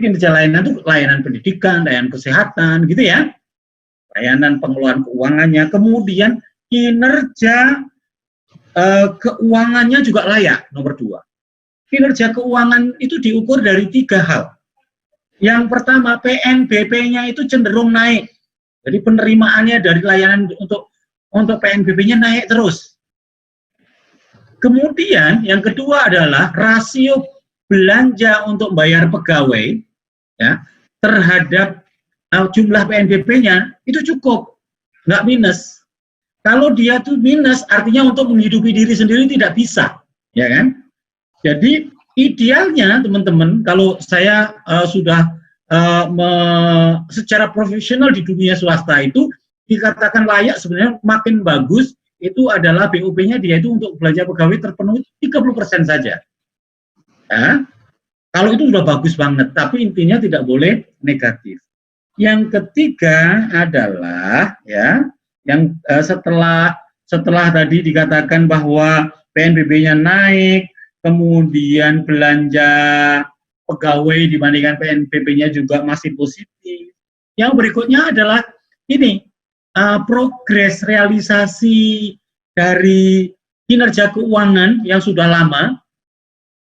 kinerja layanan itu layanan pendidikan, layanan kesehatan, gitu ya. Layanan pengelolaan keuangannya, kemudian kinerja keuangannya juga layak, nomor 2. Kinerja keuangan itu diukur dari 3 hal. Yang pertama, PNBP-nya itu cenderung naik. Jadi penerimaannya dari layanan untuk PNBP-nya naik terus. Kemudian yang kedua adalah rasio belanja untuk bayar pegawai ya terhadap jumlah PNBP-nya itu cukup, nggak minus. Kalau dia tuh minus, artinya untuk menghidupi diri sendiri tidak bisa, ya kan? Jadi idealnya teman-teman, kalau saya sudah secara profesional di dunia swasta itu dikatakan layak, sebenarnya makin bagus itu adalah BOP-nya dia itu untuk belanja pegawai terpenuhi 30% saja. Ya, kalau itu sudah bagus banget, tapi intinya tidak boleh negatif. Yang ketiga adalah ya, yang setelah tadi dikatakan bahwa PNBP-nya naik, kemudian belanja pegawai dibandingkan PNBP-nya juga masih positif. Yang berikutnya adalah ini, progres realisasi dari kinerja keuangan yang sudah lama,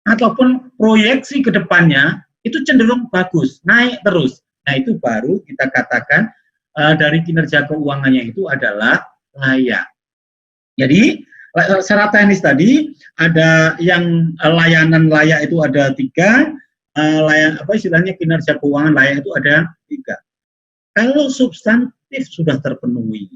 ataupun proyeksi ke depannya, itu cenderung bagus, naik terus. Nah, itu baru kita katakan dari kinerja keuangannya itu adalah layak. Jadi, secara teknis tadi, ada yang layanan layak itu ada 3, istilahnya kinerja keuangan layak itu ada 3. Kalau substantif sudah terpenuhi,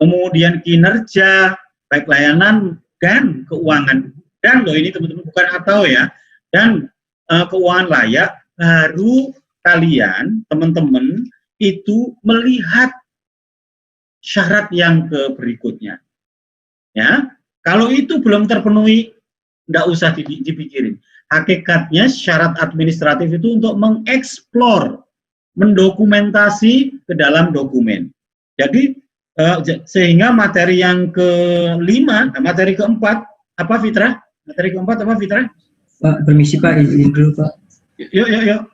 kemudian kinerja, baik layanan dan keuangan, dan loh ini teman-teman bukan atau ya, dan keuangan layak, baru kalian, teman-teman, itu melihat syarat yang berikutnya. Ya, kalau itu belum terpenuhi, nggak usah dipikirin. Hakikatnya syarat administratif itu untuk mengeksplor, mendokumentasi ke dalam dokumen. Jadi sehingga materi yang kelima, materi keempat, apa Fitra? Materi keempat apa Fitra? Pak, permisi Pak, izin dulu Pak. Yuk.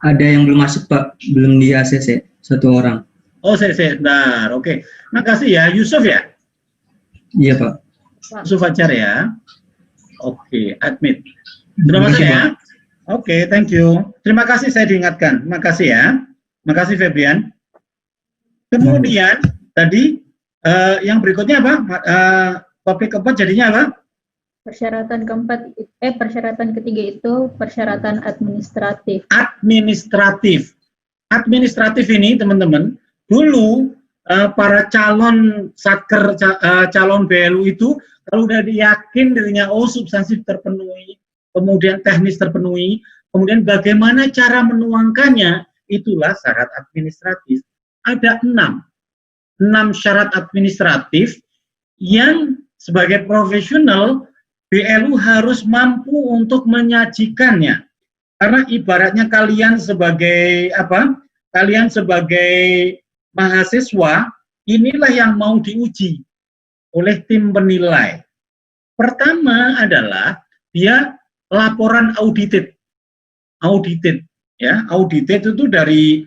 Ada yang belum masuk Pak, belum di ACC, 1 orang. Oh, bentar, oke. Makasih ya, Yusuf ya? Iya Pak. Yusuf Fajar ya. Oke, admit. Sudah masuk ya? Oke, thank you. Terima kasih saya diingatkan. Terima kasih ya. Terima kasih Febrian. Kemudian tadi yang berikutnya apa? Topik keempat jadinya apa? Persyaratan keempat, persyaratan ketiga itu persyaratan administratif. Administratif ini teman-teman, dulu para calon satker, calon BLU itu kalau udah yakin dirinya substansi terpenuhi, kemudian teknis terpenuhi, kemudian bagaimana cara menuangkannya, itulah syarat administratif. Ada 6 syarat administratif yang sebagai profesional BLU harus mampu untuk menyajikannya. Karena ibaratnya kalian sebagai apa? Kalian sebagai mahasiswa, inilah yang mau diuji oleh tim penilai. Pertama adalah dia laporan audited ya. Audited itu dari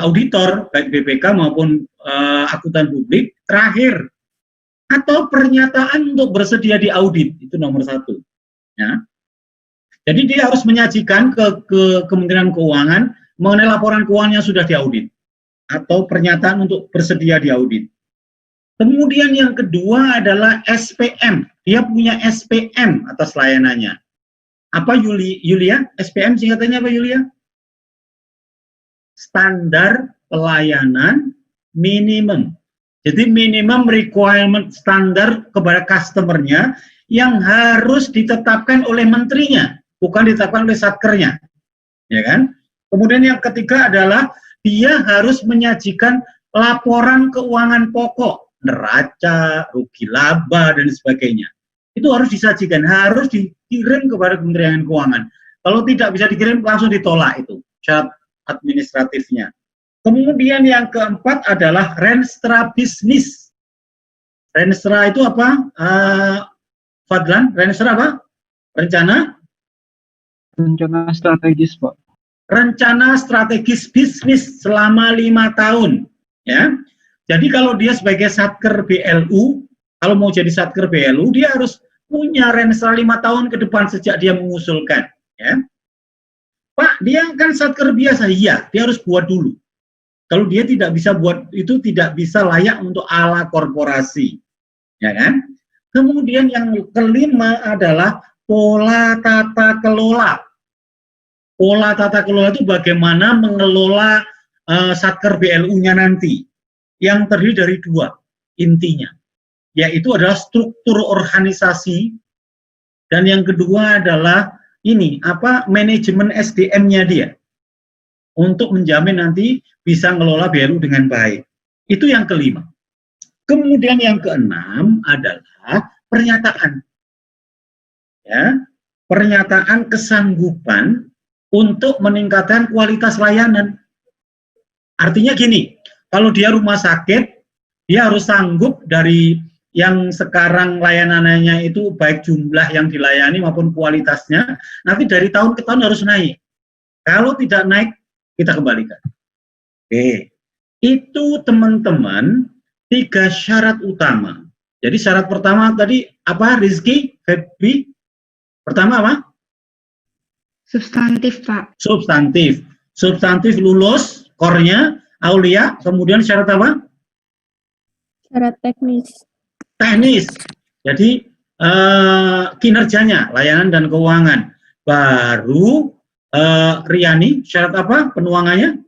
auditor baik BPK maupun akuntan publik terakhir, atau pernyataan untuk bersedia diaudit, itu nomor 1 ya. Jadi dia harus menyajikan ke Kementerian Keuangan mengenai laporan keuangan yang sudah diaudit atau pernyataan untuk bersedia diaudit. Kemudian yang kedua adalah SPM. Dia punya SPM atas layanannya. Apa Yulia? SPM singkatannya apa Yulia? Standar pelayanan minimum. Jadi minimum requirement standar kepada customer-nya yang harus ditetapkan oleh menterinya, bukan ditetapkan oleh satkernya, ya kan? Kemudian yang ketiga adalah dia harus menyajikan laporan keuangan pokok, neraca, rugi laba dan sebagainya. Itu harus disajikan, harus dikirim kepada Kementerian Keuangan. Kalau tidak bisa dikirim langsung ditolak itu syarat administratifnya. Kemudian yang keempat adalah Renstra bisnis. Renstra itu apa? Fadlan, Renstra apa? Rencana strategis, Pak. rencana strategis bisnis selama 5 tahun. Ya, jadi kalau dia sebagai Satker BLU, kalau mau jadi Satker BLU, dia harus punya rencana 5 tahun ke depan sejak dia mengusulkan. Ya. Pak, dia kan Satker biasa, iya, dia harus buat dulu. Kalau dia tidak bisa buat itu, tidak bisa layak untuk ala korporasi, ya kan? Kemudian yang kelima adalah pola tata kelola. Pola tata kelola itu bagaimana mengelola Satker BLU-nya nanti, yang terdiri dari 2 intinya, yaitu adalah struktur organisasi, dan yang kedua adalah ini manajemen SDM-nya dia, untuk menjamin nanti bisa ngelola BLU dengan baik. Itu yang kelima. Kemudian yang keenam adalah pernyataan. Ya, pernyataan kesanggupan untuk meningkatkan kualitas layanan. Artinya gini, kalau dia rumah sakit, dia harus sanggup dari yang sekarang layanannya itu baik jumlah yang dilayani maupun kualitasnya, nanti dari tahun ke tahun harus naik. Kalau tidak naik, kita kembalikan. Oke, itu teman-teman 3 syarat utama. Jadi syarat pertama tadi apa, Rizky, Febri? Pertama apa? Substantif, Pak. Substantif. Substantif lulus, core-nya, Aulia. Kemudian syarat apa? Syarat teknis. Teknis. Jadi kinerjanya, layanan dan keuangan. Baru Riani, syarat apa penuangannya?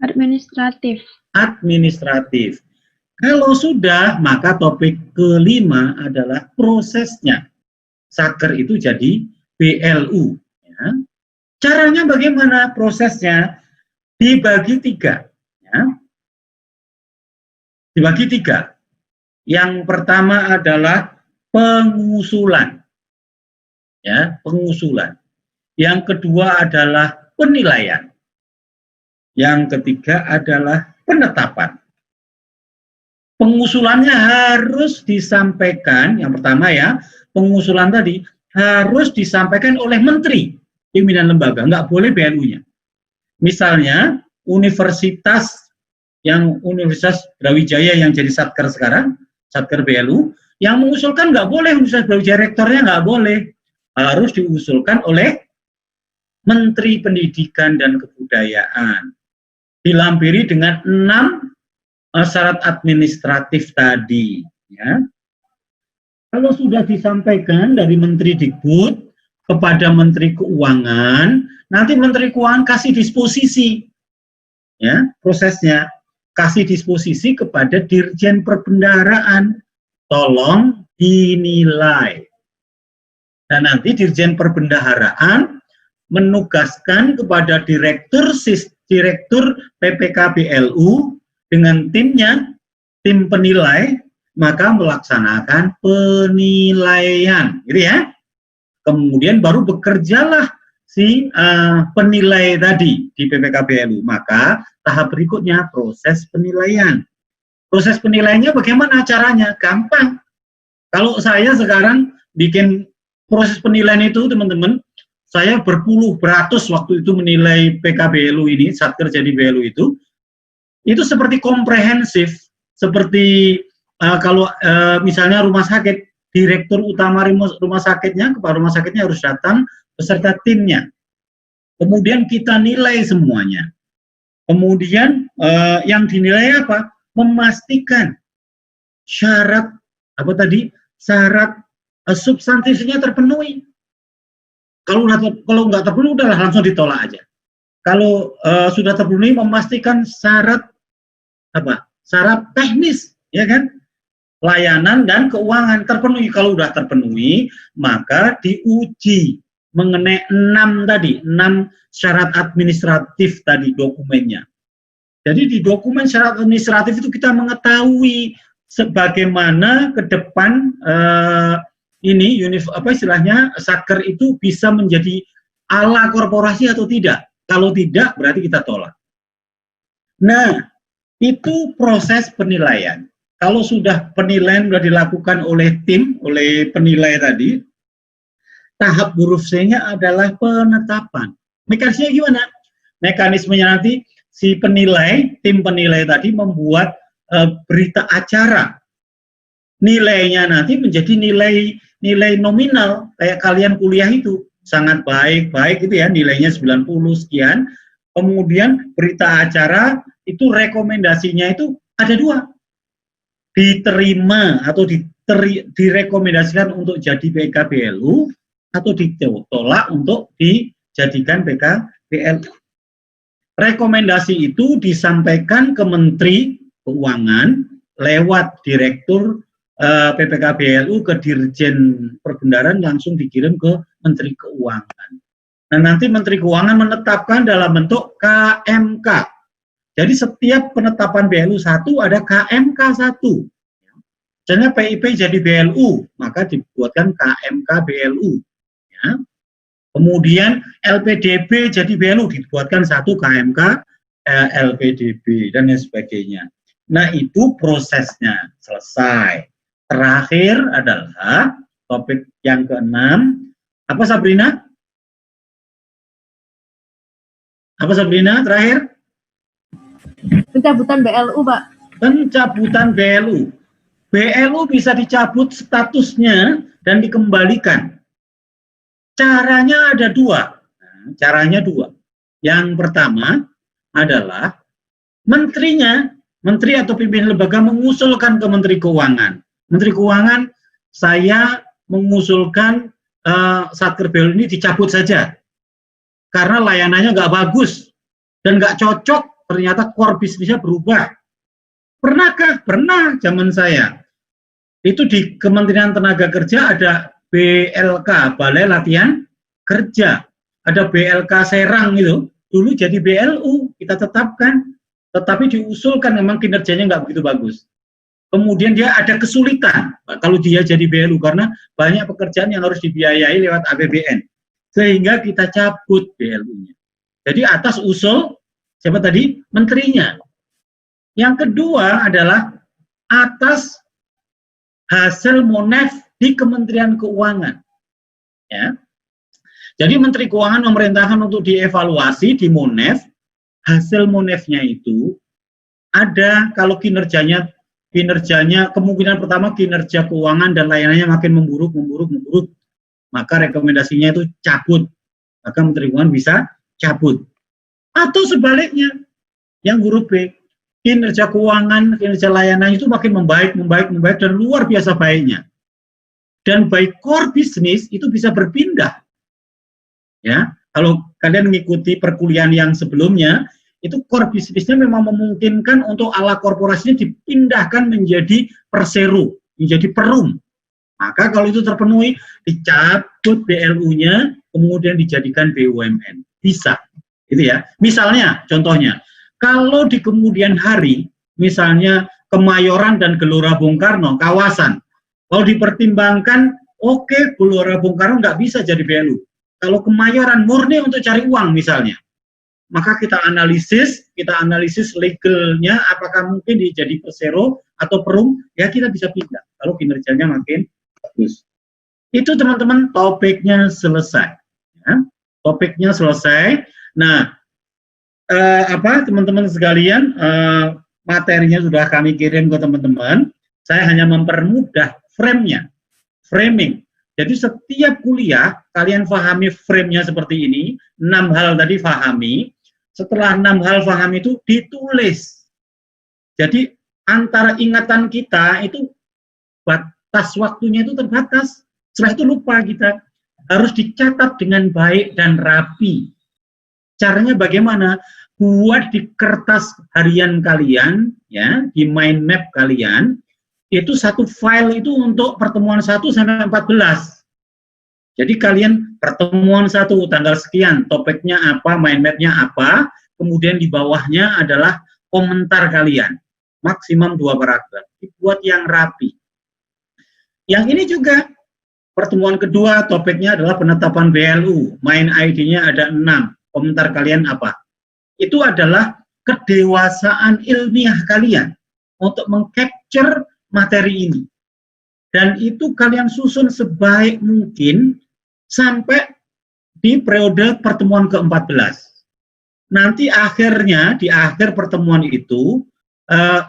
Administratif. Administratif. Kalau sudah, maka topik kelima adalah prosesnya. Satker itu jadi BLU. Ya. Caranya bagaimana prosesnya? Dibagi 3. Ya. Dibagi 3. Yang pertama adalah pengusulan. Ya, pengusulan. Yang kedua adalah penilaian. Yang ketiga adalah penetapan. Pengusulannya harus disampaikan, yang pertama ya, pengusulan tadi harus disampaikan oleh menteri pimpinan lembaga, nggak boleh BLU-nya. Misalnya, Universitas Brawijaya yang jadi Satker sekarang, Satker BLU, yang mengusulkan nggak boleh, Universitas Brawijaya rektornya nggak boleh, harus diusulkan oleh Menteri Pendidikan dan Kebudayaan. Dilampiri dengan 6 syarat administratif tadi. Ya. Kalau sudah disampaikan dari Menteri Dikbud kepada Menteri Keuangan, nanti Menteri Keuangan kasih disposisi, ya, prosesnya, kasih disposisi kepada Dirjen Perbendaharaan, tolong dinilai. Dan nanti Dirjen Perbendaharaan menugaskan kepada Direktur PPK BLU dengan timnya, tim penilai, maka melaksanakan penilaian, gitu ya. Kemudian baru bekerjalah si penilai tadi di PPK BLU. Maka tahap berikutnya proses penilaian. Proses penilaiannya bagaimana caranya? Gampang. Kalau saya sekarang bikin proses penilaian itu, teman-teman, saya beratus waktu itu menilai PKBLU ini, Satker jadi BLU itu seperti komprehensif, seperti kalau misalnya rumah sakit, direktur utama rumah sakitnya, kepala rumah sakitnya harus datang beserta timnya. Kemudian kita nilai semuanya. Kemudian yang dinilai apa? Memastikan syarat apa tadi? Syarat substantifnya terpenuhi. Kalau nggak terpenuhi, udahlah langsung ditolak aja. Kalau sudah terpenuhi, memastikan syarat apa? Syarat teknis, ya kan? Layanan dan keuangan terpenuhi. Kalau sudah terpenuhi, maka diuji mengenai 6 syarat administratif tadi dokumennya. Jadi di dokumen syarat administratif itu kita mengetahui sebagaimana ke depan Satker itu bisa menjadi ala korporasi atau tidak. Kalau tidak, berarti kita tolak. Nah, itu proses penilaian. Kalau sudah penilaian sudah dilakukan oleh tim, oleh penilai tadi, tahap huruf C-nya adalah penetapan. Mekanismenya gimana? Mekanismenya nanti si penilai, tim penilai tadi membuat berita acara. Nilainya nanti menjadi nilai nominal, kayak kalian kuliah itu. Sangat baik gitu ya, nilainya 90 sekian. Kemudian berita acara itu rekomendasinya itu ada 2. Diterima atau direkomendasikan untuk jadi PKBLU atau ditolak untuk dijadikan PKBLU. Rekomendasi itu disampaikan ke Menteri Keuangan lewat Direktur PPKBLU ke Dirjen Perbendaharaan, langsung dikirim ke Menteri Keuangan. Nah, nanti Menteri Keuangan menetapkan dalam bentuk KMK. Jadi setiap penetapan BLU 1 ada KMK 1. Misalnya PIP jadi BLU, maka dibuatkan KMK BLU. Ya. Kemudian LPDB jadi BLU, dibuatkan 1 KMK LPDB, dan lain sebagainya. Nah, itu prosesnya selesai. Terakhir adalah topik yang ke-6. Apa, Sabrina? Apa, Sabrina, terakhir? Pencabutan BLU, Pak. Pencabutan BLU. BLU bisa dicabut statusnya dan dikembalikan. Caranya ada 2. Caranya 2. Yang pertama adalah menterinya, menteri atau pimpinan lembaga mengusulkan ke Menteri Keuangan. Menteri Keuangan, saya mengusulkan Satker BLU ini dicabut saja. Karena layanannya nggak bagus dan nggak cocok, ternyata core bisnisnya berubah. Pernahkah? Pernah zaman saya. Itu di Kementerian Tenaga Kerja ada BLK, Balai Latihan Kerja. Ada BLK Serang itu, dulu jadi BLU, kita tetapkan. Tetapi diusulkan memang kinerjanya nggak begitu bagus. Kemudian dia ada kesulitan kalau dia jadi BLU karena banyak pekerjaan yang harus dibiayai lewat APBN. Sehingga kita cabut BLU-nya. Jadi atas usul siapa tadi? Menterinya. Yang kedua adalah atas hasil Monef di Kementerian Keuangan. Ya. Jadi Menteri Keuangan memerintahkan untuk dievaluasi di Monef. Hasil Monefnya itu ada kalau kinerjanya kemungkinan pertama kinerja keuangan dan layanannya makin memburuk, maka rekomendasinya itu cabut. Maka Menteri Keuangan bisa cabut. Atau sebaliknya, yang huruf B, kinerja keuangan, kinerja layanan itu makin membaik dan luar biasa baiknya. Dan baik core bisnis itu bisa berpindah. Ya, kalau kalian mengikuti perkuliahan yang sebelumnya, itu core bisnisnya memang memungkinkan untuk ala korporasinya dipindahkan menjadi persero, menjadi perum. Maka kalau itu terpenuhi, dicabut BLU-nya, kemudian dijadikan BUMN. Bisa. Gitu ya. Misalnya, contohnya, kalau di kemudian hari, misalnya Kemayoran dan Gelora Bung Karno, kawasan, kalau dipertimbangkan, oke, Gelora Bung Karno nggak bisa jadi BLU. Kalau Kemayoran murni untuk cari uang misalnya, maka kita analisis legalnya, apakah mungkin dijadi persero atau perum, ya kita bisa pindah, kalau kinerjanya makin bagus. Itu teman-teman topiknya selesai. Ya. Topiknya selesai. Nah, teman-teman sekalian, materinya sudah kami kirim ke teman-teman. Saya hanya mempermudah framing. Jadi setiap kuliah kalian pahami frame-nya seperti ini, 6 hal tadi pahami. Setelah 6 hal paham itu ditulis. Jadi antara ingatan kita itu batas waktunya itu terbatas. Setelah itu lupa kita. Harus dicatat dengan baik dan rapi. Caranya bagaimana? Buat di kertas harian kalian, ya, di mind map kalian, itu satu file itu untuk pertemuan 1 sampai 14. Jadi kalian pertemuan 1 tanggal sekian, topiknya apa, mind map-nya apa, kemudian di bawahnya adalah komentar kalian. Maksimum 2 paragraf. Dibuat yang rapi. Yang ini juga pertemuan kedua topiknya adalah penetapan BLU. Main ID-nya ada 6. Komentar kalian apa? Itu adalah kedewasaan ilmiah kalian untuk mengcapture materi ini. Dan itu kalian susun sebaik mungkin sampai di periode pertemuan ke-14. Nanti akhirnya, di akhir pertemuan itu,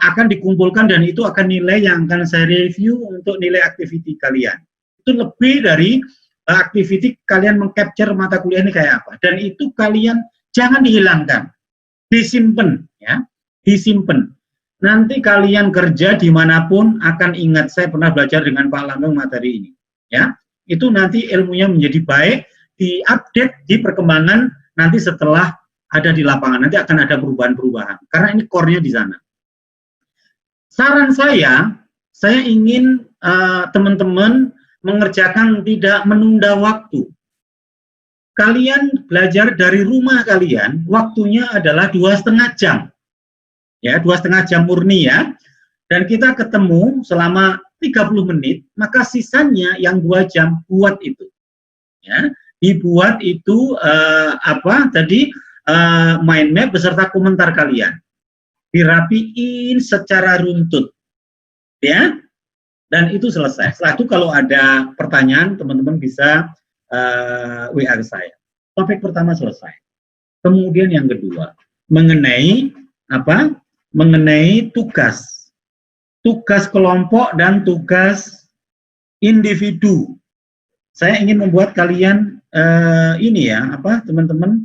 akan dikumpulkan dan itu akan nilai yang akan saya review untuk nilai activity kalian. Itu lebih dari activity kalian mengcapture mata kuliah ini kayak apa. Dan itu kalian jangan dihilangkan, disimpan, ya, disimpan. Nanti kalian kerja dimanapun akan ingat, saya pernah belajar dengan Pak Langgeng materi ini, ya. Itu nanti ilmunya menjadi baik, diupdate di perkembangan nanti setelah ada di lapangan, nanti akan ada perubahan-perubahan, karena ini core-nya di sana. Saran saya ingin teman-teman mengerjakan tidak menunda waktu. Kalian belajar dari rumah kalian, waktunya adalah 2,5 jam. Ya, 2,5 jam murni ya. Dan kita ketemu selama 30 menit, maka sisanya yang 2 jam buat itu. Ya, dibuat itu mind map beserta komentar kalian. Dirapiin secara runtut, ya, dan itu selesai. Setelah itu kalau ada pertanyaan, teman-teman bisa WA ke saya. Topik pertama selesai. Kemudian yang kedua, mengenai apa? Mengenai tugas kelompok dan tugas individu. Saya ingin membuat kalian ini ya, teman-teman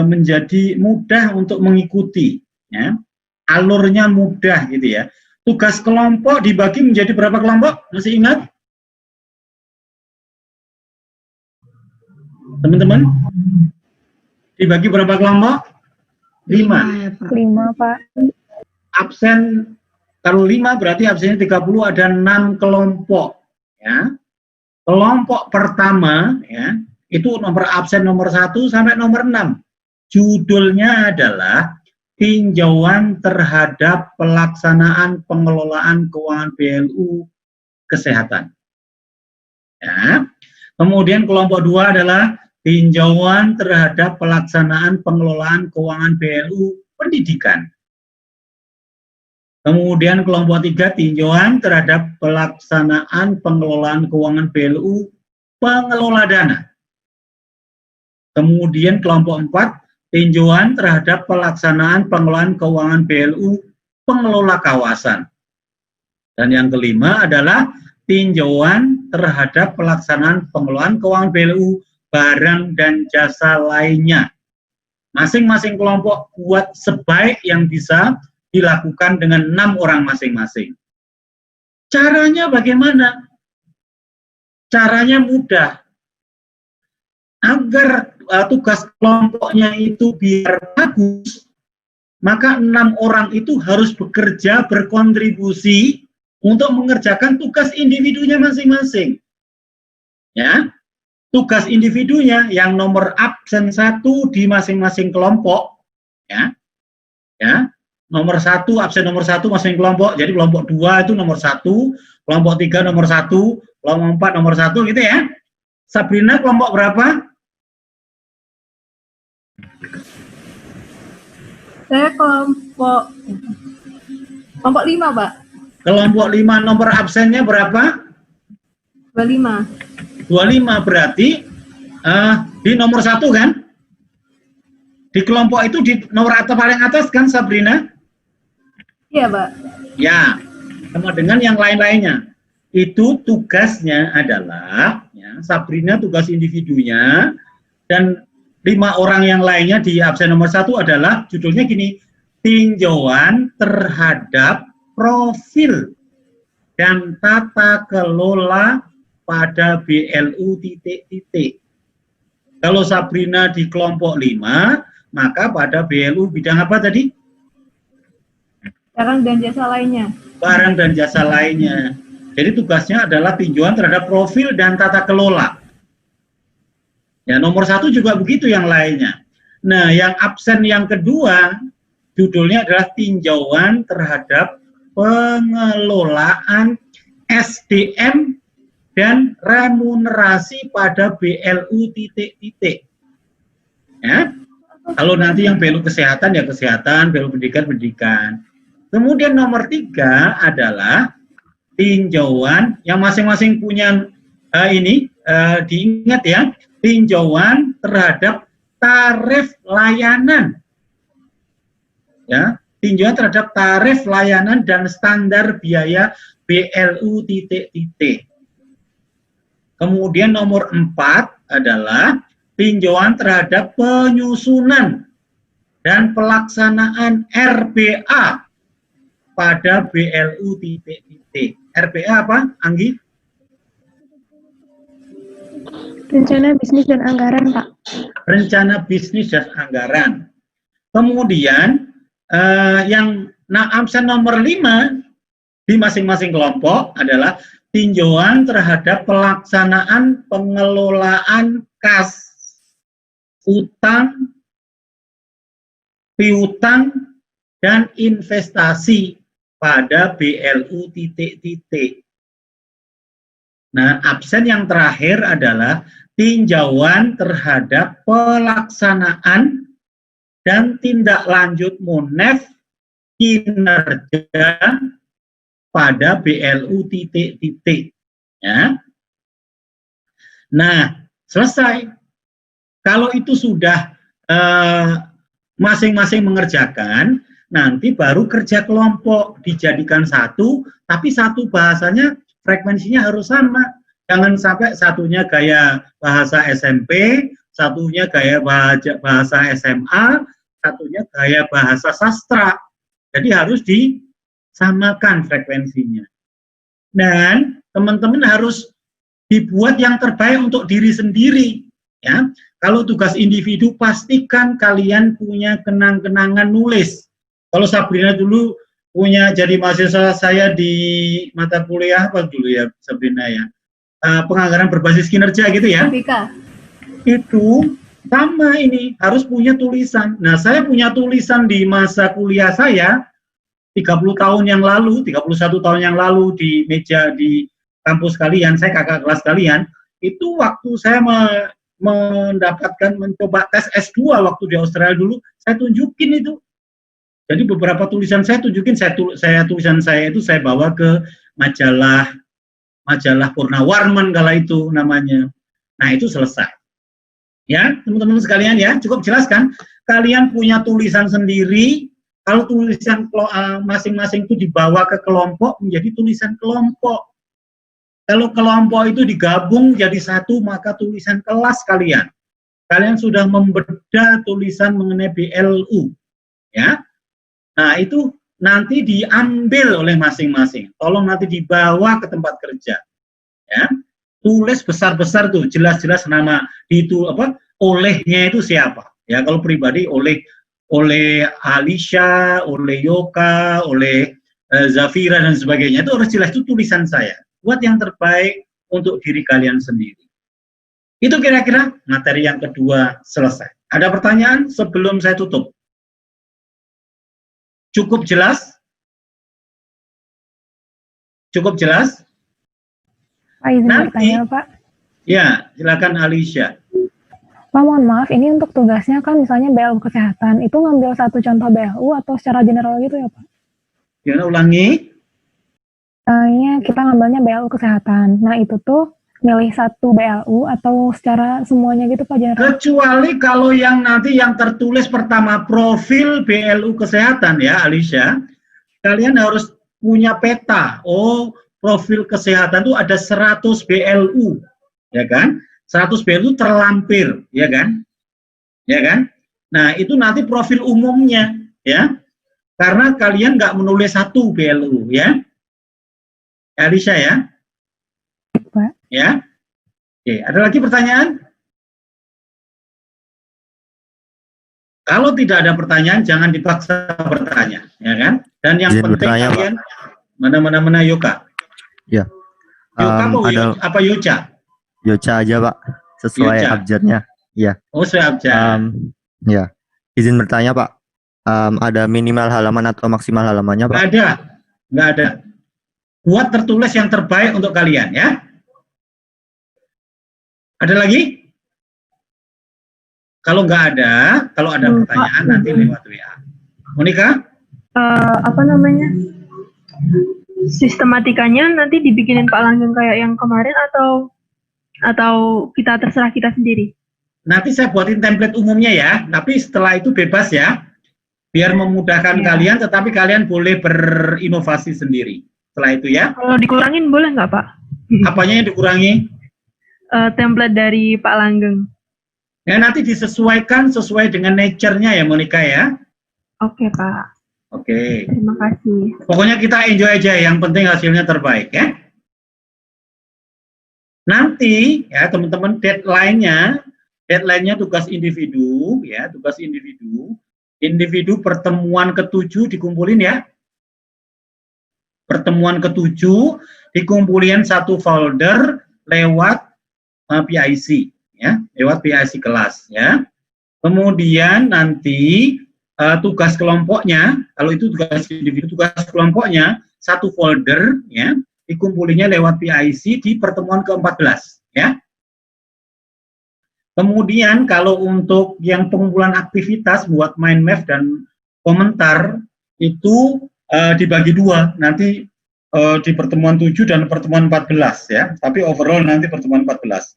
menjadi mudah untuk mengikuti, ya. Alurnya mudah gitu ya. Tugas kelompok dibagi menjadi berapa kelompok? Masih ingat? Teman-teman? Dibagi berapa kelompok? 5. 5, Pak. Absen, kalau 5 berarti absennya 30, ada 6 kelompok. Ya. Kelompok pertama, ya, itu nomor absen nomor 1 sampai nomor 6. Judulnya adalah tinjauan terhadap pelaksanaan pengelolaan keuangan BLU kesehatan. Ya. Kemudian kelompok 2 adalah tinjauan terhadap pelaksanaan pengelolaan keuangan BLU pendidikan. Kemudian kelompok 3 tinjauan terhadap pelaksanaan pengelolaan keuangan BLU pengelola dana. Kemudian kelompok 4 tinjauan terhadap pelaksanaan pengelolaan keuangan BLU pengelola kawasan. Dan yang kelima adalah tinjauan terhadap pelaksanaan pengelolaan keuangan BLU barang dan jasa lainnya. Masing-masing kelompok buat sebaik yang bisa dilakukan dengan 6 orang masing-masing. Caranya bagaimana? Caranya mudah. Agar tugas kelompoknya itu biar bagus, maka 6 orang itu harus bekerja, berkontribusi untuk mengerjakan tugas individunya masing-masing. Ya, tugas individunya yang nomor absen 1 di masing-masing kelompok, ya, nomor 1 absen nomor 1 masing kelompok. Jadi kelompok 2 itu nomor 1, kelompok 3 nomor 1, kelompok 4 nomor 1 gitu ya. Sabrina kelompok berapa? Saya kelompok 5, Pak. Kelompok 5, nomor absennya berapa? 25. 25 berarti di nomor 1 kan? Di kelompok itu di nomor paling atas kan, Sabrina? Iya, Pak. Ya, sama dengan yang lain-lainnya. Itu tugasnya adalah, ya, Sabrina tugas individunya, dan 5 orang yang lainnya di absen nomor 1 adalah judulnya gini, tinjauan terhadap profil dan tata kelola pada BLU ... Kalau Sabrina di kelompok 5, maka pada BLU bidang apa tadi? Barang dan jasa lainnya. Barang dan jasa lainnya. Jadi tugasnya adalah tinjauan terhadap profil dan tata kelola. Ya, nomor 1 juga begitu yang lainnya. Nah, yang absen yang kedua, judulnya adalah tinjauan terhadap pengelolaan SDM dan remunerasi pada BLU ... Ya. Kalau nanti yang BLU kesehatan, ya kesehatan, BLU pendidikan, pendidikan. Kemudian nomor 3 adalah tinjauan yang masing-masing punya diingat ya, tinjauan terhadap tarif layanan. Ya, tinjauan terhadap tarif layanan dan standar biaya BLU titik-titik. Kemudian nomor 4 adalah tinjauan terhadap penyusunan dan pelaksanaan RBA pada BLU titik-titik. RBA apa, Anggi? Rencana bisnis dan anggaran, Pak. Rencana bisnis dan anggaran. Kemudian yang absen nomor 5 di masing-masing kelompok adalah tinjauan terhadap pelaksanaan pengelolaan kas, utang, piutang, dan investasi pada BLU titik-titik. Nah, absen yang terakhir adalah tinjauan terhadap pelaksanaan dan tindak lanjut MUNEF kinerja pada BLU titik-titik. Ya. Nah, selesai. Kalau itu sudah masing-masing mengerjakan, nanti baru kerja kelompok dijadikan satu, tapi satu bahasanya frekuensinya harus sama. Jangan sampai satunya gaya bahasa SMP, satunya gaya bahasa SMA, satunya gaya bahasa sastra. Jadi harus disamakan frekuensinya. Dan teman-teman harus dibuat yang terbaik untuk diri sendiri. Ya, kalau tugas individu pastikan kalian punya kenang-kenangan nulis. Kalau Sabrina dulu punya jadi mahasiswa saya di mata kuliah apa dulu ya Sabrina ya, penganggaran berbasis kinerja gitu ya. BK. Itu sama ini harus punya tulisan. Nah, saya punya tulisan di masa kuliah saya 30 tahun yang lalu, 31 tahun yang lalu di meja di kampus kalian, saya kakak kelas kalian, itu waktu saya mencoba tes S2 waktu di Australia dulu, saya tunjukin itu. Jadi beberapa tulisan saya tunjukin, tulisan saya itu saya bawa ke majalah Purnawarman kala itu namanya. Nah, itu selesai. Ya, teman-teman sekalian ya, cukup jelaskan. Kalian punya tulisan sendiri. Kalau tulisan masing-masing itu dibawa ke kelompok menjadi tulisan kelompok. Kalau kelompok itu digabung jadi satu, maka tulisan kelas kalian. Kalian sudah membedah tulisan mengenai BLU. Ya. Nah, itu nanti diambil oleh masing-masing. Tolong nanti dibawa ke tempat kerja. Ya. Tulis besar-besar tuh, jelas-jelas nama itu apa? Olehnya itu siapa? Ya, kalau pribadi oleh Alisha, oleh Yoka, oleh Zafira dan sebagainya, itu harus jelas, itu tulisan saya. Buat yang terbaik untuk diri kalian sendiri. Itu kira-kira materi yang kedua selesai. Ada pertanyaan sebelum saya tutup? Cukup jelas? Cukup jelas? Pak, izin Nanti, bertanya, Pak. Ya, silakan Alisha. Pak, mohon maaf, ini untuk tugasnya kan misalnya BLU kesehatan, itu ngambil satu contoh BLU atau secara general gitu ya, Pak? Gimana, ulangi? Iya, kita ngambilnya BLU kesehatan. Nah, itu tuh milih satu BLU atau secara semuanya gitu, Pak, general? Kecuali kalau yang nanti yang tertulis pertama profil BLU kesehatan ya, Alisha, kalian harus punya peta. Oh, profil kesehatan itu ada 100 BLU, ya kan? 100 BLU terlampir, ya kan? Ya kan? Nah, itu nanti profil umumnya, ya. Karena kalian nggak menulis satu BLU, ya. Alisha ya? Pak. Ya? Oke, ada lagi pertanyaan? Kalau tidak ada pertanyaan, jangan dipaksa bertanya, ya kan? Dan yang Izin penting bertanya, kalian mana Yoka? Ya. Yoka apa Ada Yoca? Yoca aja, Pak, sesuai Yoca. abjadnya. Ya. Oh, saya abjad. Ya. Izin bertanya, Pak. Ada minimal halaman atau maksimal halamannya, Pak? Nggak ada. Buat tertulis yang terbaik untuk kalian, ya. Ada lagi? Kalau nggak ada, kalau ada pertanyaan nanti lewat WA. Monika? Apa namanya? Sistematikanya nanti dibikinin Pak Langgeng kayak yang kemarin atau kita terserah kita sendiri? nanti saya buatin template umumnya ya, tapi setelah itu bebas ya, biar memudahkan kalian, tetapi kalian boleh berinovasi sendiri. Setelah itu ya. Kalau dikurangin boleh nggak, Pak? Apanya yang dikurangi? Template dari Pak Langgeng. Ya, nanti disesuaikan sesuai dengan nature-nya ya, Monica ya. Oke, Pak. Oke. Terima kasih. Pokoknya kita enjoy aja, yang penting hasilnya terbaik ya. Nanti ya teman-teman deadline-nya tugas individu ya, tugas individu. Individu pertemuan ke-7 dikumpulin ya. Pertemuan ke-7 dikumpulin satu folder lewat PIC ya, lewat PIC kelas ya. Kemudian nanti tugas kelompoknya, kalau itu tugas individu, tugas kelompoknya satu folder ya, dikumpulinya lewat PIC di pertemuan ke-14 ya. Kemudian kalau untuk yang pengumpulan aktivitas buat mind map dan komentar itu dibagi dua, nanti di pertemuan 7 dan pertemuan 14 ya, tapi overall nanti pertemuan 14.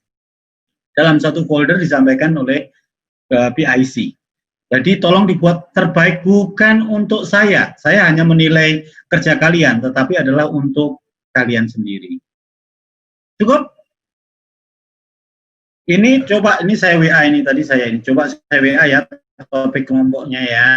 Dalam satu folder disampaikan oleh PIC. Jadi tolong dibuat terbaik, bukan untuk saya hanya menilai kerja kalian, tetapi adalah untuk kalian sendiri. Cukup? Ini coba, ini saya WA ini tadi saya ini, coba saya WA ya topik kelompoknya ya.